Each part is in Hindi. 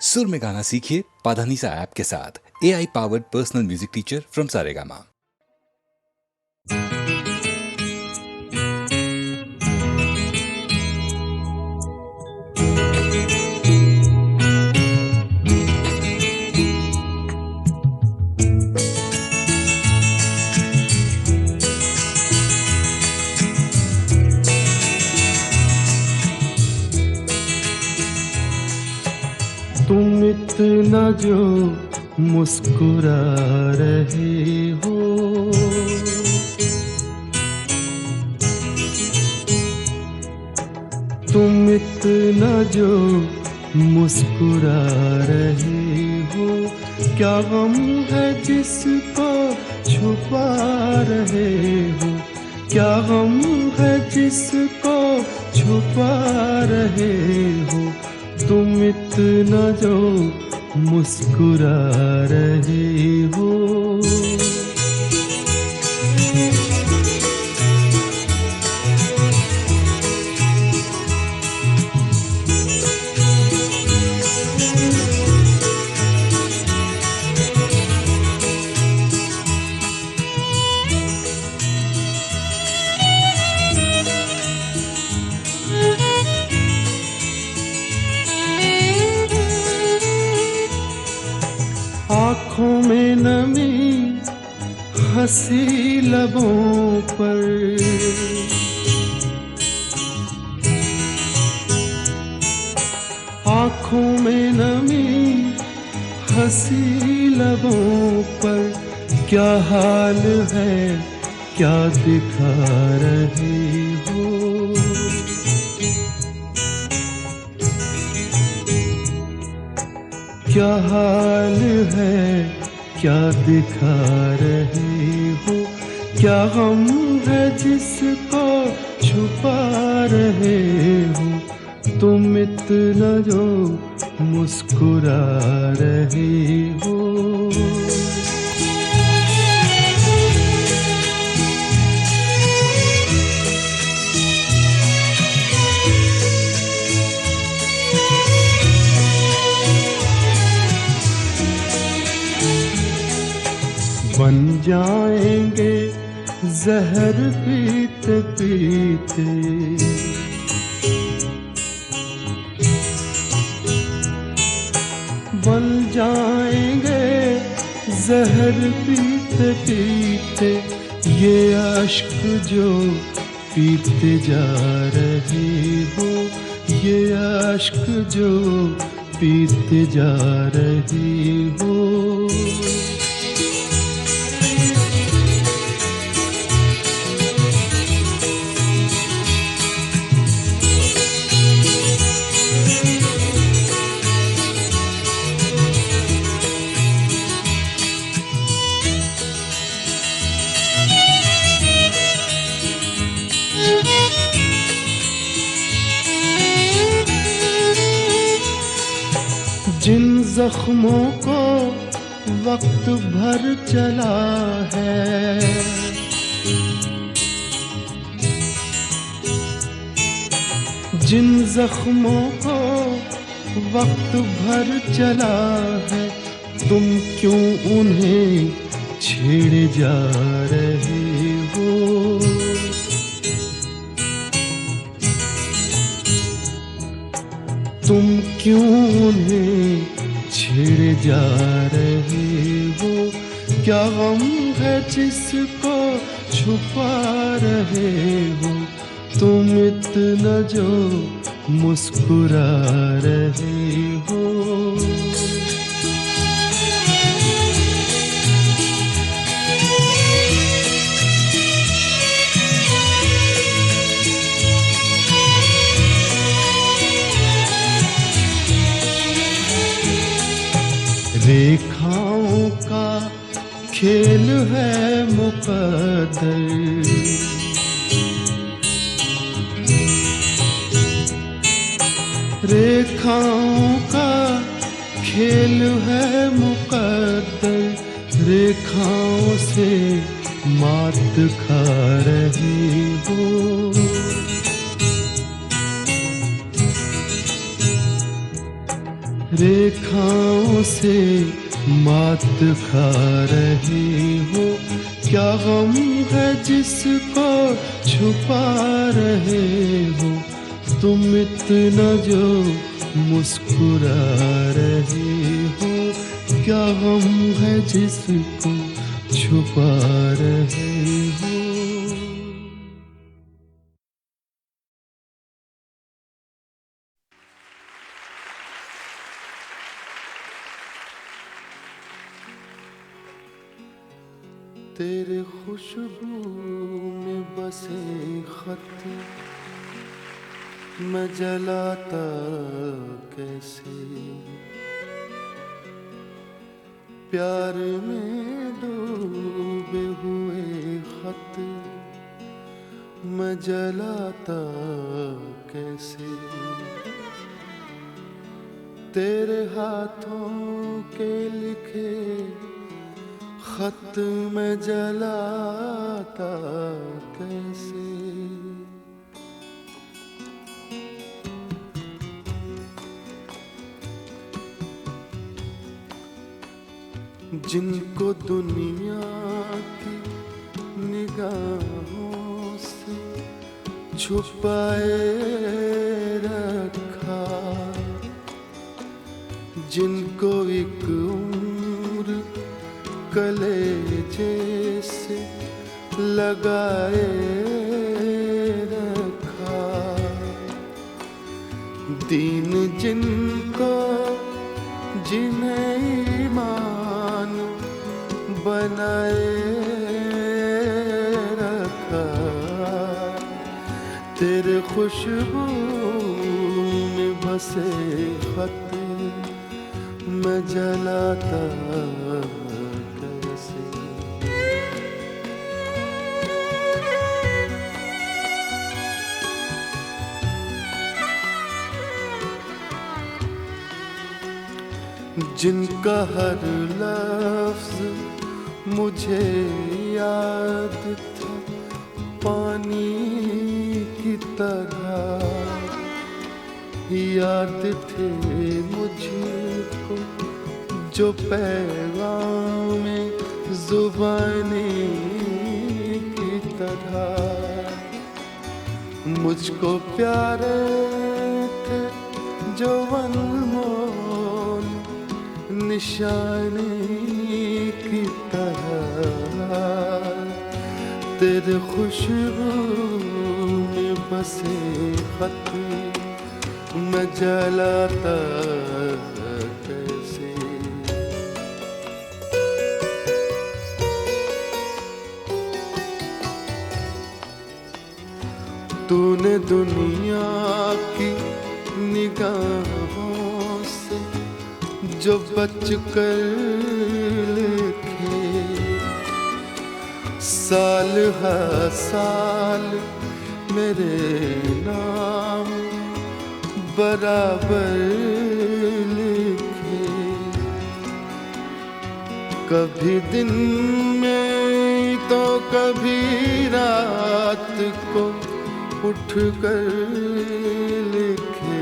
सुर में गाना सीखिए पाधानीसा ऐप के साथ। AI powered personal music teacher from Saregama. तुम इतना जो मुस्कुरा रहे हो, तुम इतना जो मुस्कुरा रहे हो, क्या गम है जिसको छुपा रहे हो, क्या गम है जिसको छुपा रहे हो, तुम इतना जो मुस्कुरा रहे हो। आँखों में नमी हंसी लबों पर, आँखों में नमी हंसी लबों पर, क्या हाल है क्या दिखा रहे हो, क्या हाल है क्या दिखा रहे हो, क्या गम है जिसको छुपा रहे हो, तुम इतना जो मुस्कुरा रहे हो। बन जाएंगे जहर पीते पीते, बन जाएंगे जहर पीते पीते, ये अश्क जो पीते जा रहे हो, ये अश्क जो पीते जा रहे हो। जिन जख्मों को वक्त भर चला है, जिन जख्मों को वक्त भर चला है, तुम क्यों उन्हें छेड़े जा रहे हो, तुम क्यों उन्हें छेड़े जा रहे हो, क्या गम है जिसको छुपा रहे हो, तुम इतना जो मुस्कुरा रहे हो। रेखाओं का खेल है मुकद्दर, रेखाओं का खेल है मुकद्दर, रेखाओं से मात खा रही हो, रेखाओं से मात खा रहे हो। क्या गम है जिसको छुपा रहे हो, तुम इतना जो मुस्कुरा रहे हो। क्या गम है जिसको छुपा रहे हो। तेरे खुशबू में बसे खत मैं जलाता कैसे। प्यार में डूबे हुए खत मैं जलाता कैसे। तेरे हाथों के लिखे खत मैं जलाता कैसे। जिनको दुनिया की निगाहों से छुपाए रखा, जिनको एक उम्र कलेजे से लगाए रखा, दीन जिनको जिन्हें ईमान बनाए रखा, तेरे खुशबू में बसे खत मैं जलाता कैसे। जिनका हर लफ्ज मुझे याद था पानी की तरह, याद थे मुझको जो पैगाम ज़ुबानी की तरह। मुझको प्यारे थे जो अनमोल निशानी की तरह, तेरे खुशबू में बसे खत मैं जलाता कैसे। तूने दुनिया की निगाहों से जो बच कर लिखे, साल हर साल मेरे नाम बराबर लिखे। कभी दिन में तो कभी रात को उठ कर लिखे,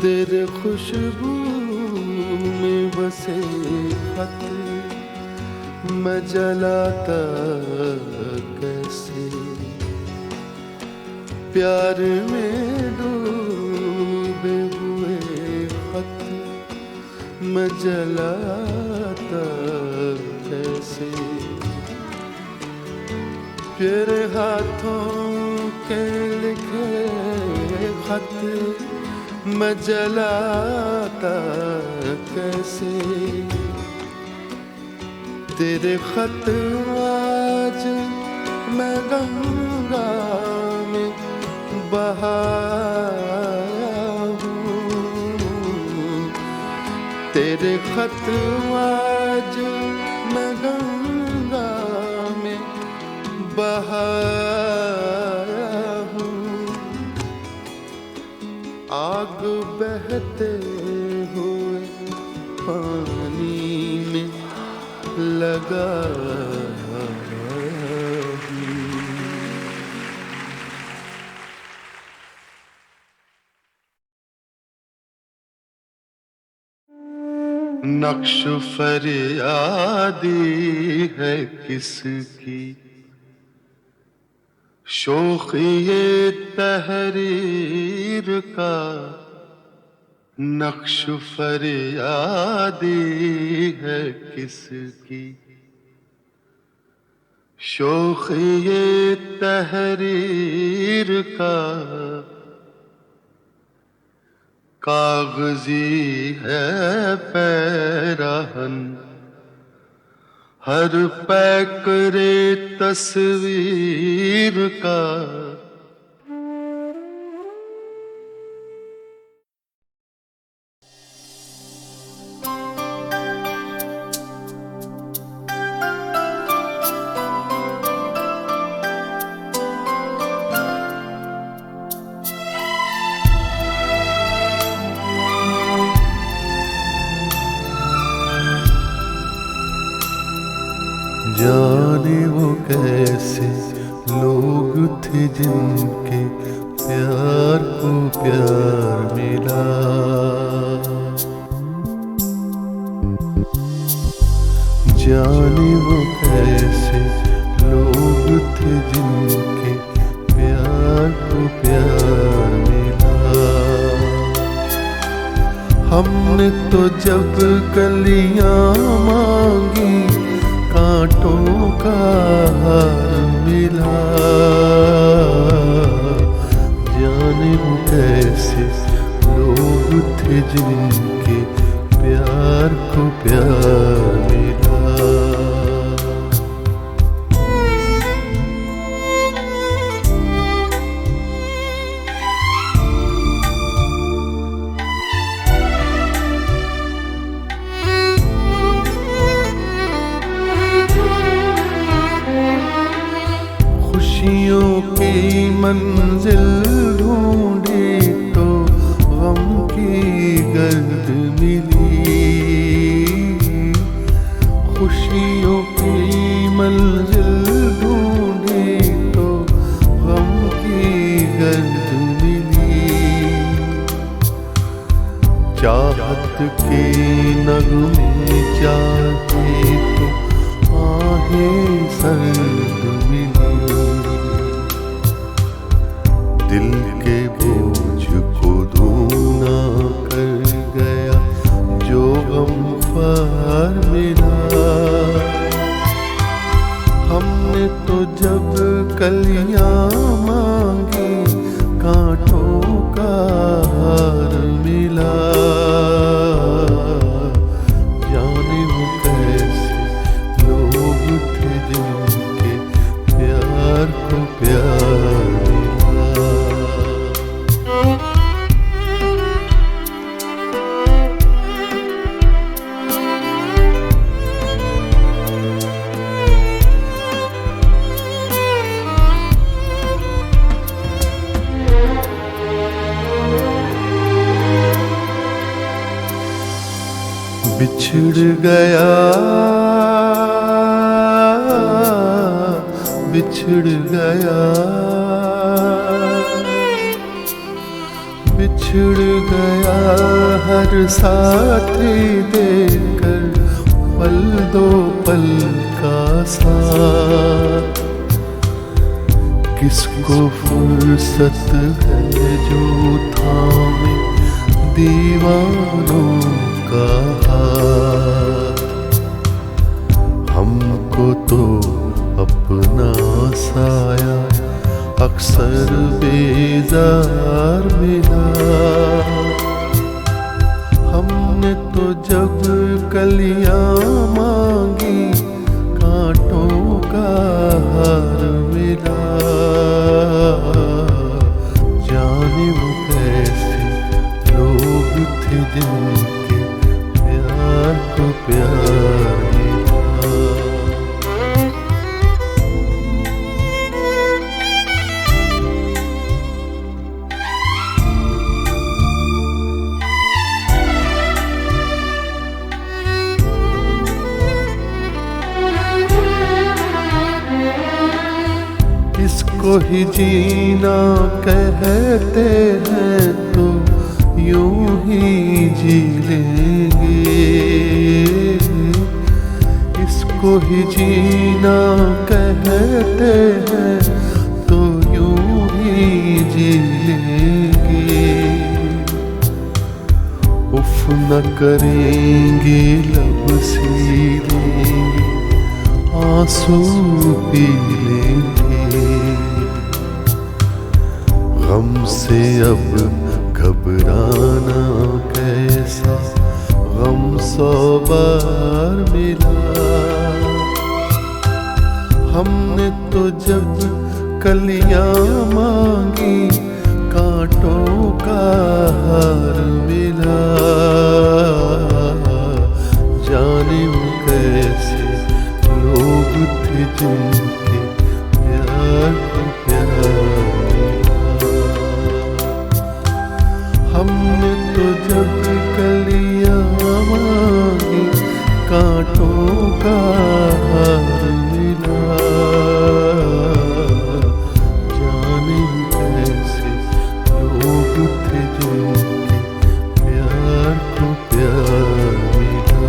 तेरे खुशबू में बसे खत मैं जलाता कैसे। प्यार में डूबे हुए खत मैं जलाता कैसे। तेरे हाथों के लिखे खत मैं जलाता कैसे। तेरे खत आज मैं गंगा में बहाया हूँ। तेरे खत आज मैं गंगा में बहाया हूँ। आग बहते हुए पानी में लगा नक्श फरियादी है किसकी, शोखिए तहरीर का नक्श फरियादी है किसकी, शोखिए तहरीर का कागजी है पैराहन, हर पैकरे तस्वीर का। जाने वो कैसे लोग थे जिनके प्यार को प्यार मिला, जाने वो कैसे लोग थे जिनके प्यार को प्यार मिला। हमने तो जब कलियां मांगी कांटों का हार मिला, जाने वो कैसे लोग थे जिनके प्यार को प्यार मिला। खुशियों की मंजिल ढूंढी तो गम की गर्द मिली, खुशियों की मंजिल ढूंढी तो गम की गर्द मिली। चाहत के नगमे चाहे तो आहें सर्द मिली, दिल के बोझ को दूना कर गया जो गमख्वार मिला। हमने तो जब कलियां मांगी कांटों का हार मिला, जाने वो कैसे लोग थे जिनके प्यार को प्यार बिछड़ गया, बिछड़ गया, बिछड़ गया हर साथी देकर पल दो पल का साथ। किसको फुर्सत है जो थामे दीवानों का हाथ। हमको तो अपना साया अक्सर बेजार मिला। हमने तो जब कलियां मांगी कांटों का हार मिला, जाने वो कैसे लोग थे जिनके प्यार को प्यार मिला। इसको ही जीना कहते हैं तो यूं ही जी लेंगे। इसको ही जीना कहते हैं तो यूं ही जी लेंगे। उफ न करेंगे लब सीधेंगे आंसू पी लेंगे। गम से अब घबराना कैसा गम 100 बार मिला। हमने तो जब कलियां मांगी कांटों का हार मिला। जाने वो कैसे लोग थे जिनके प्यार को प्यार मिला। हमने तो जब कलियां मांगी कांटों का हार मिला। जाने कैसे लोग थे जिनके प्यार को प्यार मिला।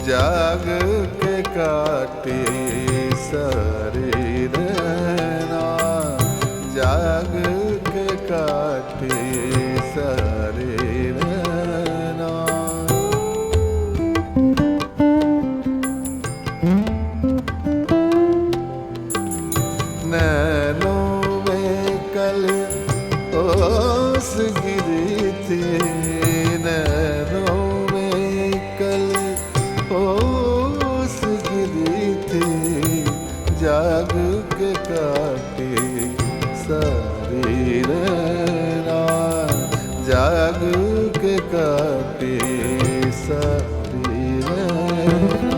जाग के काटे सारे रहना, जाग के काटे सारे रहना। नैनों में कल ओस गिरी थी, नैनों में कल ओस गिरी थी। जाग के काटे सारी रहना, जाग के काटे सारी रहना।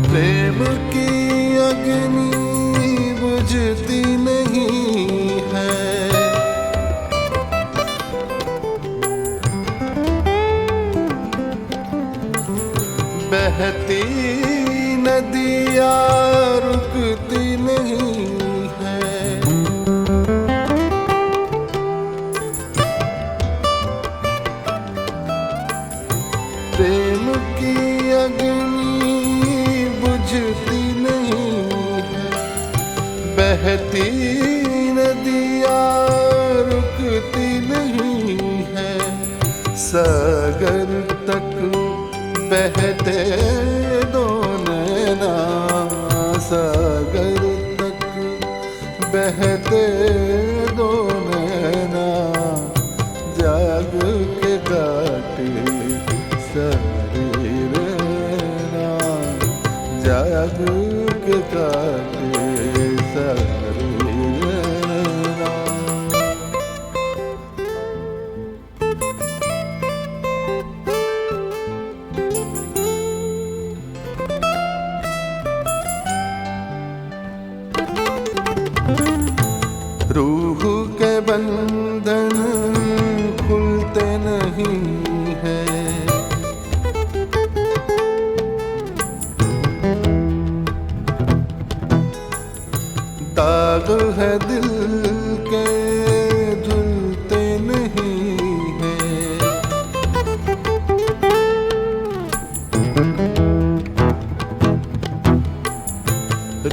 प्रेम की अग्नि बुझती नहीं है, बहती नदियाँ रुकती नहीं है। प्रेम की अग्नि बुझती नहीं है, बहती नदियाँ रुकती नहीं सागर तक बहते दो नैना, सागर तक बहते दो नैना, जाग के काटे सारी रैना, जाग के काटे सारी रैना। रूह के बंधन खुलते नहीं हैं, दाग है दिल के धुलते नहीं हैं।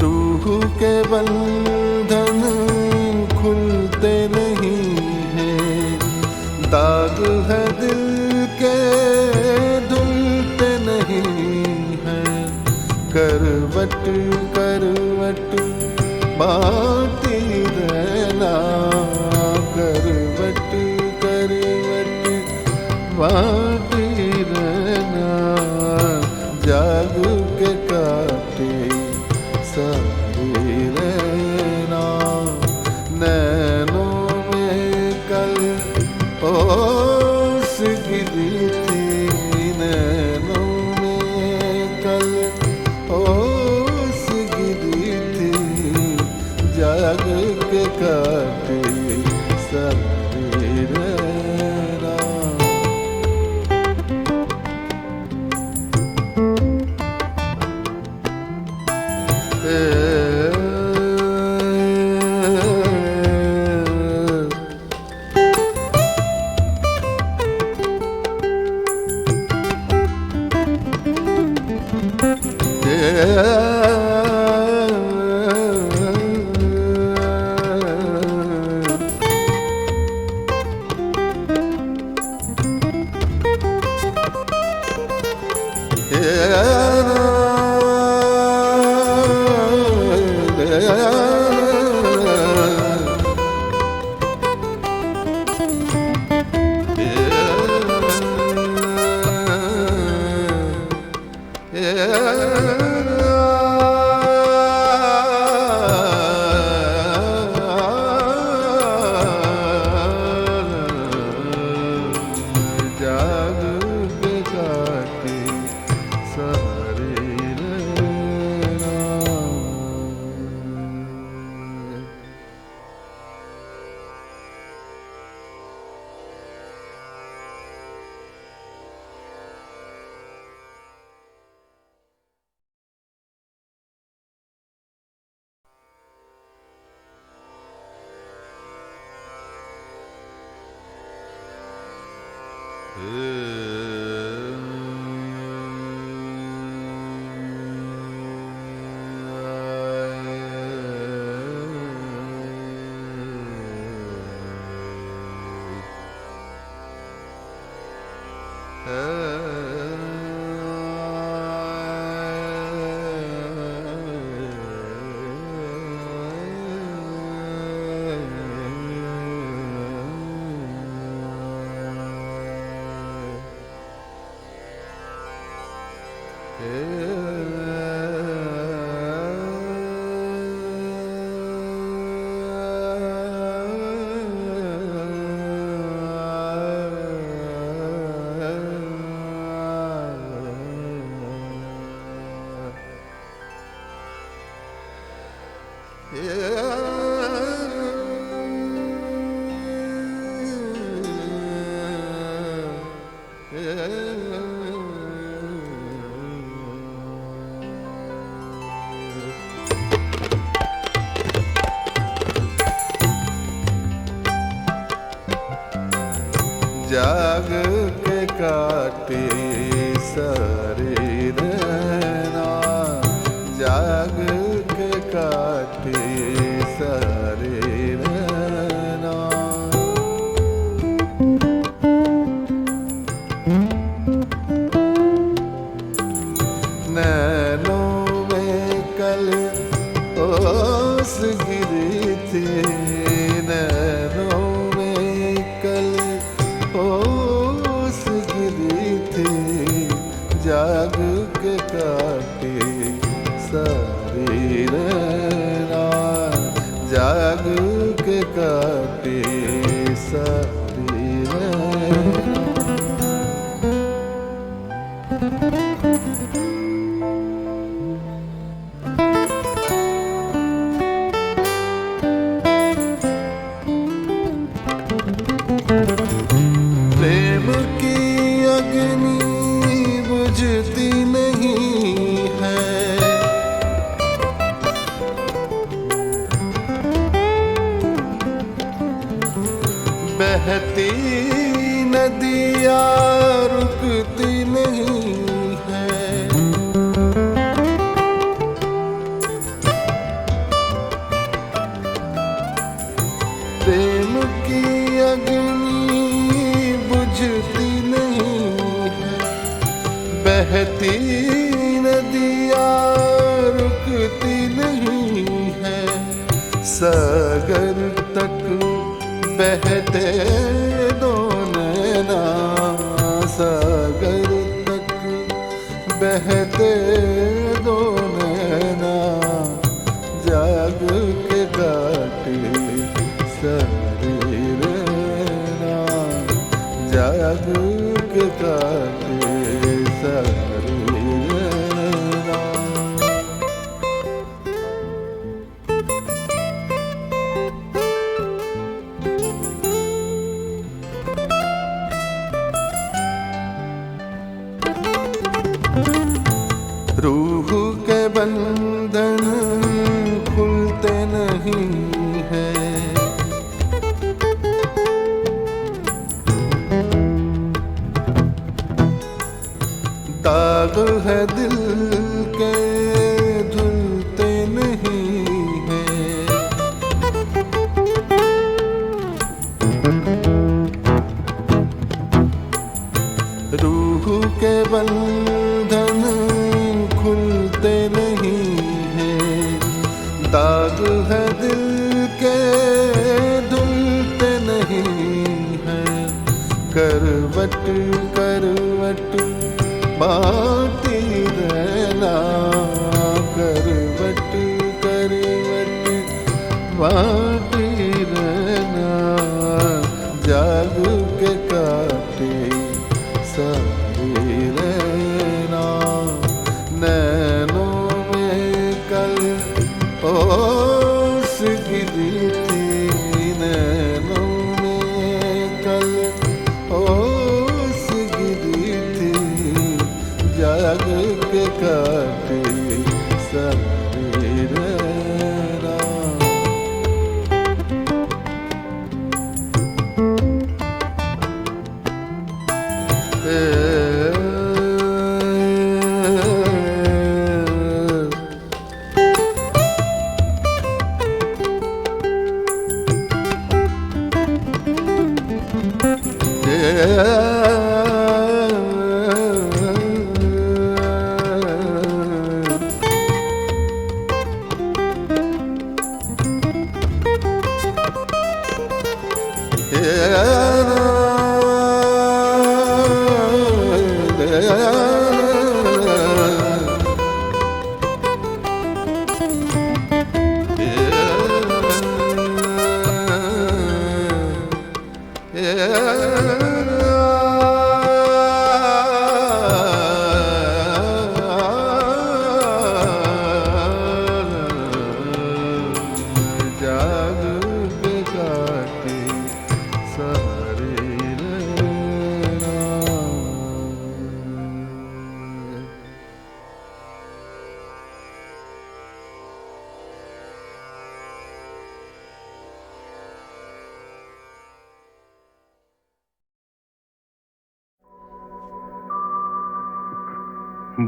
रूह के बंधन खुलते नहीं हैं, दाग है दिल के धुलते नहीं हैं। करवट करवट बाटी रहना, करवट करवट बाटी रहना, जाग के काटे सारी रहना। नैनों में कल ओस गिरी थी, नैनों में कल ओस गिरी थी, जाग के काटे सारी रहना। जाग के काटे सारी रहना, जाग के काटे सारी रहना। थी नैनों में कल ओस गिरी थी जाग के काटे सारी रैना जाग के काटे सारी रैना। प्रेम की अग्नि बुझती नहीं है, बहती नदियाँ रुकती नहीं है। प्रेम की अग्नि बुझती नहीं है, बहती नदियाँ रुकती नहीं है। सागर तक बहते दो नैना सागर तक बहते दो नैना जाग के काटे सारी रैना जाग के काटे सारी रैना। रूह के बंधन खुलते नहीं हैं, दाग है दिल के धुलते नहीं हैं। रूह के बंधन खुलते नहीं हैं, दाग है दिल के धुलते नहीं हैं। करवट करवट बाटी रहना करवट करवट बाटी रहना जाग के काटे सारी रैना। नैनों में कल ओस गिरी थी नैनों में कल ओस गिरी थी जाग के काटे सारी रैना।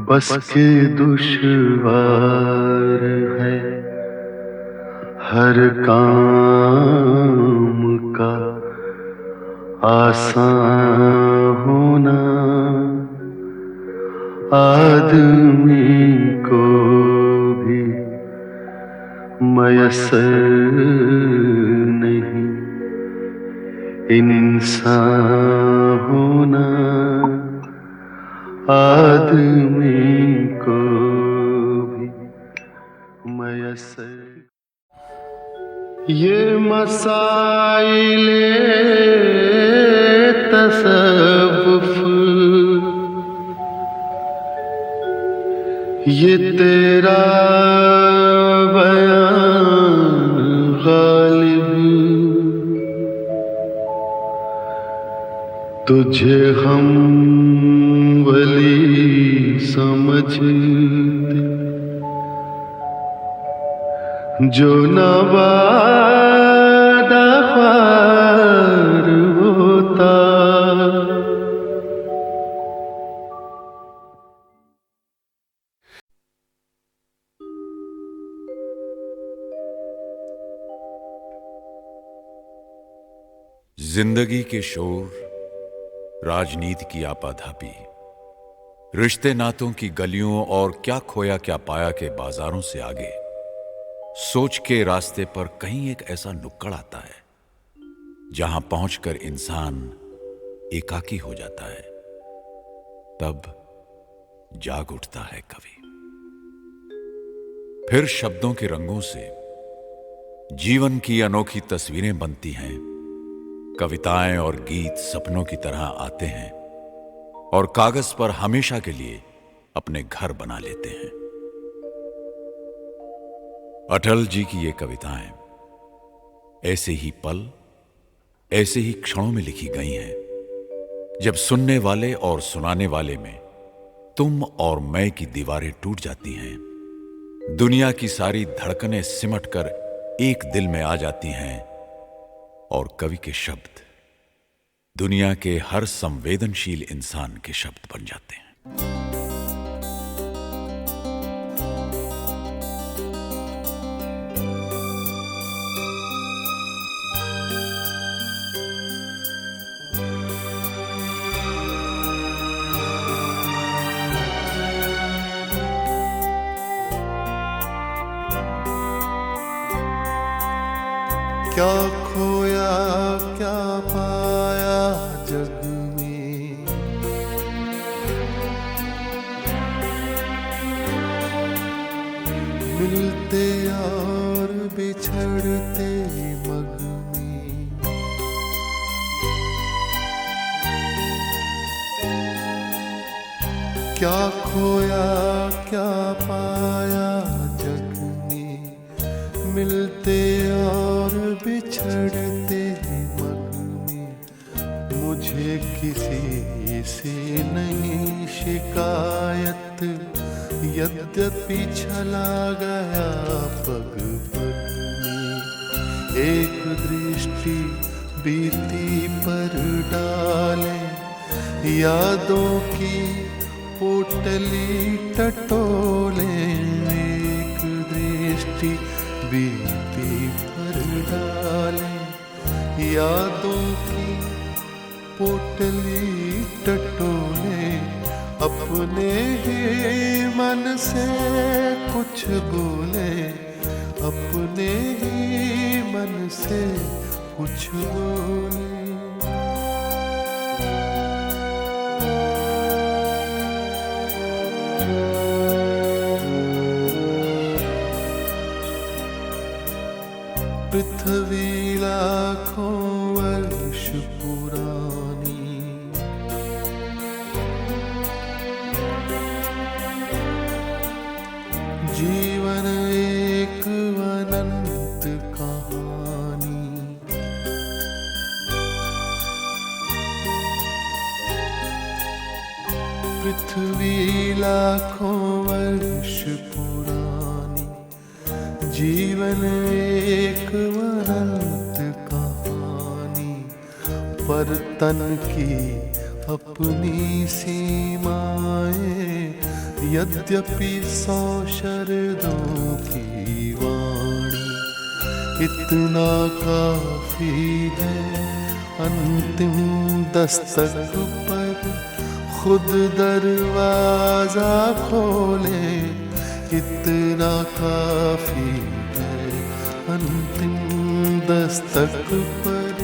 बस के दुश्वार है हर काम का आसान होना, आदमी को भी मयस्सर इंसान होना आदमी को भी मयसर। ये मसाइले तसव्वुफ, ये तेरा बयान गालिब, तुझे हम वली समझते जो नवादा ख्वार होता। जिंदगी के शोर, राजनीति की आपाधापी, रिश्ते नातों की गलियों और क्या खोया क्या पाया के बाजारों से आगे सोच के रास्ते पर कहीं एक ऐसा नुक्कड़ आता है जहां पहुंचकर इंसान एकाकी हो जाता है। तब जाग उठता है कवि, फिर शब्दों के रंगों से जीवन की अनोखी तस्वीरें बनती हैं। कविताएं और गीत सपनों की तरह आते हैं और कागज पर हमेशा के लिए अपने घर बना लेते हैं। अटल जी की ये कविताएं ऐसे ही पल, ऐसे ही क्षणों में लिखी गई हैं जब सुनने वाले और सुनाने वाले में तुम और मैं की दीवारें टूट जाती हैं। दुनिया की सारी धड़कनें सिमट कर एक दिल में आ जाती हैं और कवि के शब्द दुनिया के हर संवेदनशील इंसान के शब्द बन जाते हैं। क्या खोया क्या पाया जग में, मिलते और बिछड़ते मग में। क्या खोया क्या पाया जग में, मिलते और बिछड़ते मग में। मुझे किसी से नहीं शिकायत, यद्यपि छला गया पग पग में। एक दृष्टि बीती पर डाले, यादों की पोटली टटोले। एक दृष्टि बीती पर डाले, यादों की पोटली टटोले। अपने ही मन से कुछ बोले, अपने ही मन से कुछ बोले। पृथ्वी लाखों वर्ष पुरानी, जीवन एक अनंत कहानी। पृथ्वी लाखों वर्ष पुरानी, जीवन एक अनंत कहानी। पर तन की अपनी सीमाएं, यद्यपि 100 शरदों की वाणी। इतना काफी है अंतिम दस्तक पर खुद दरवाजा खोले। इतना काफी है अंतिम दस्तक पर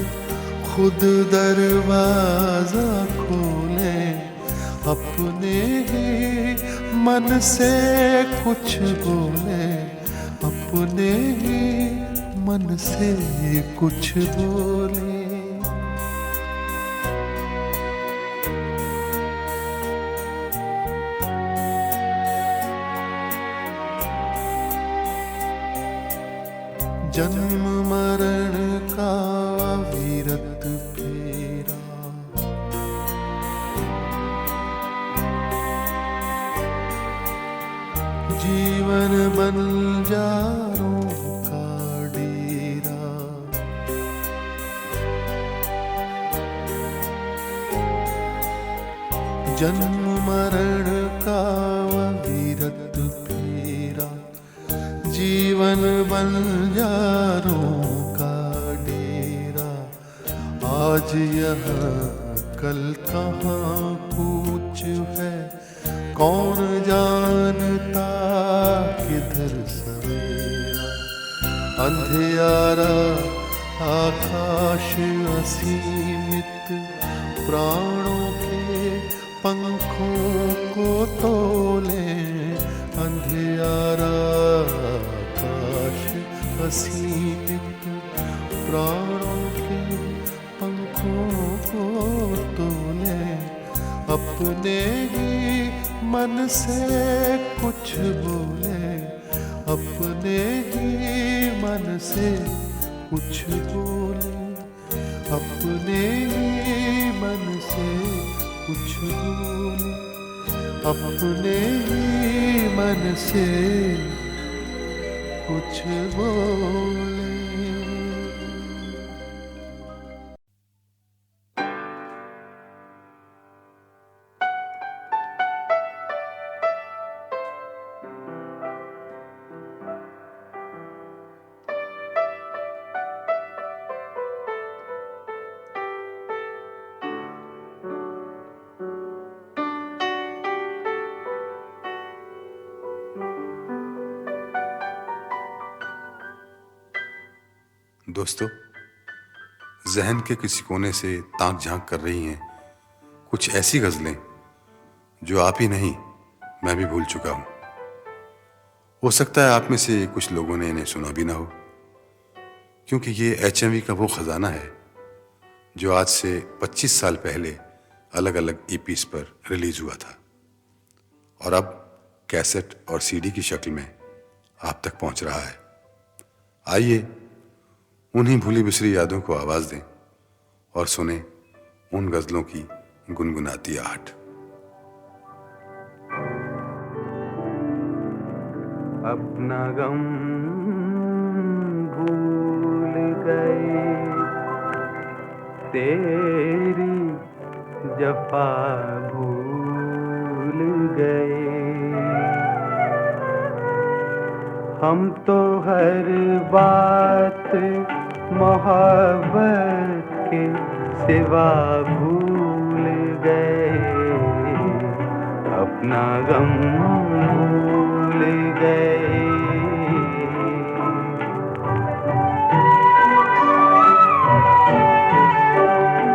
खुद दरवाजा खोले, अपने ही मन से कुछ बोले, अपने ही मन से कुछ बोले। जन्म मरण का अविरत फेरा, जीवन बंजारों का डेरा। जन्म मरण का अविरत फेरा, जीवन बंजारों का डेरा। आज यहाँ कल कहाँ कूच है, कौन जानता किधर सवेरा। अंधियारा आकाश असीमित, प्राणों के पंखों को तोले। अंधियारा आकाश असीमित, प्राणों के पंखों को तोले। अपने ही मन से कुछ बोले, अपने ही मन से कुछ बोले, अपने ही मन से कुछ बोले, अपने ही मन से कुछ बोले। दोस्तों, जहन के किसी कोने से ताक झांक कर रही हैं कुछ ऐसी गजलें जो आप ही नहीं मैं भी भूल चुका हूं। हो सकता है आप में से कुछ लोगों ने इन्हें सुना भी ना हो, क्योंकि ये HMV का वो खजाना है जो आज से 25 साल पहले अलग अलग EPs पर रिलीज हुआ था और अब कैसेट और CD की शक्ल में आप तक पहुंच रहा है। आइए उन्हीं भूली बिसरी यादों को आवाज दें और सुने उन गजलों की गुनगुनाती आहट। अपना गम भूल गए, तेरी जफा भूल गए। हम तो हर बात मोहब्बत के सिवा भूल गए, अपना गम भूल गए।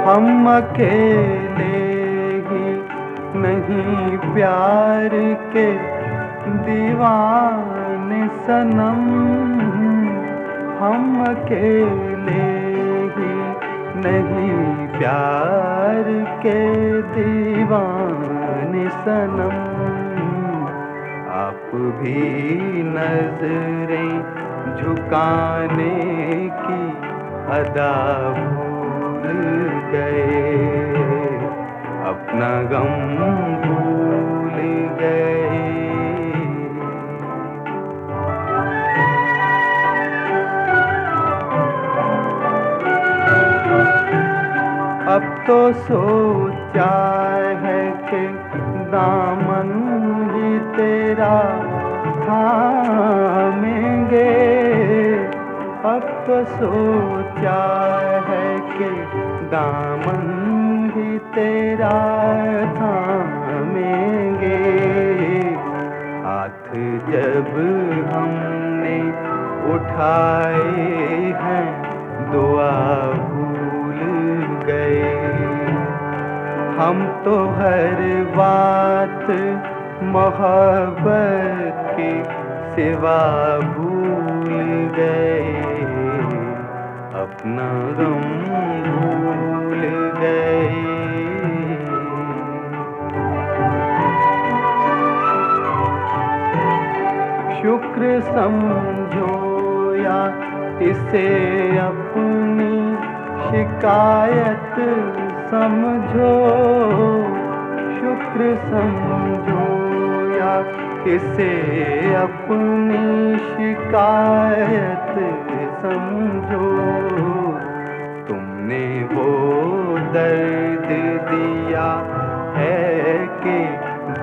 हम अकेले ही नहीं प्यार के दीवाने सनम, हम अकेले ही नहीं प्यार के दीवाने सनम। आप भी नजरें झुकाने की अदा भूल गए, अपना गम भूल गए। अब तो सोचा है कि दामन ही तेरा थामेंगे, अब तो सोचा है कि दामन ही तेरा थामेंगे। हाथ जब हमने उठाए हैं दुआ भूल हम तो हर बात मोहब्बत की सिवा भूल गए, अपना गम भूल गए। शुक्र समझो या इसे अपनी शिकायत समझो, शुक्र समझो या इसे अपनी शिकायत समझो। तुमने वो दर्द दिया है कि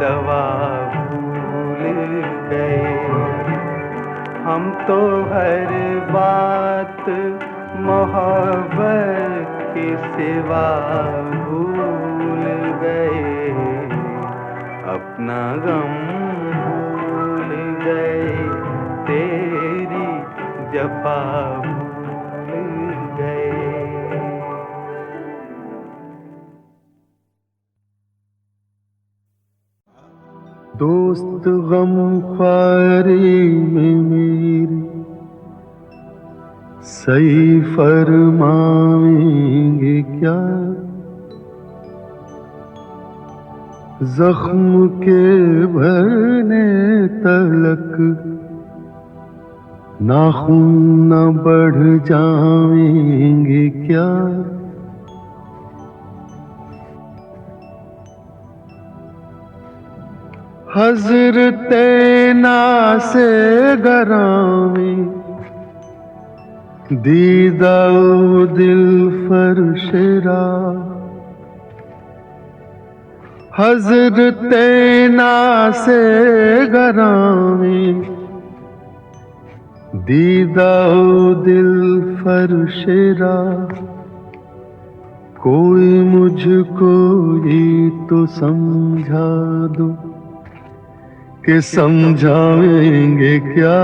दवा भूल गए, हम तो हर बात मोहब्बत की सिवा भूल गए, अपना गम भूल गए, तेरी जफा भूल गए। दोस्त गम ख्वारी में मेरी सही फरमाएंगे क्या, जख्म के भरने तलक नाखून न बढ़ जाएंगे क्या। हज़रते नासे गरामी दीदा दिल फरशरा, हज़रते नासे गरामी दीदा दिल फरशरा। कोई मुझको ये तो समझा दो कि समझाएंगे क्या।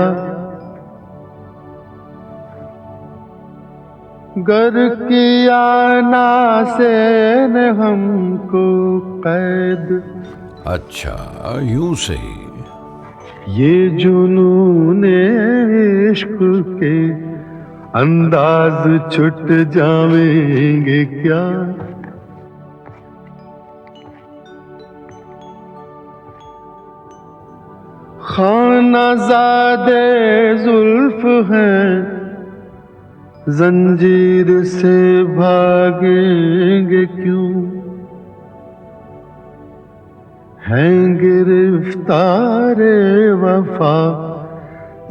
गर किया नासे ने हमको कैद, अच्छा यूं सही। ये जुनूने इश्क के अंदाज छुट जाएंगे क्या। खानाज़ादे जुल्फ हैं, जंजीर से भागेंगे क्यों। हैं गिरफ्तारे वफा,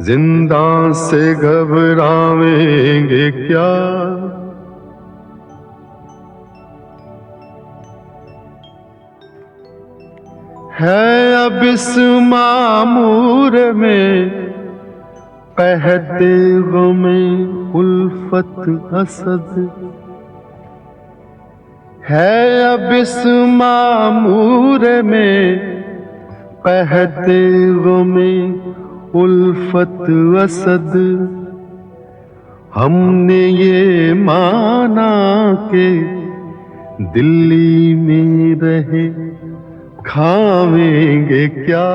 जिंदा से घबराएंगे क्या। है अब इस मामूर में कहते गमे उल्फत हसद, है अब इस मामूर में कहते गमे उल्फत असद। हमने ये माना के दिल्ली में रहे खावेंगे क्या।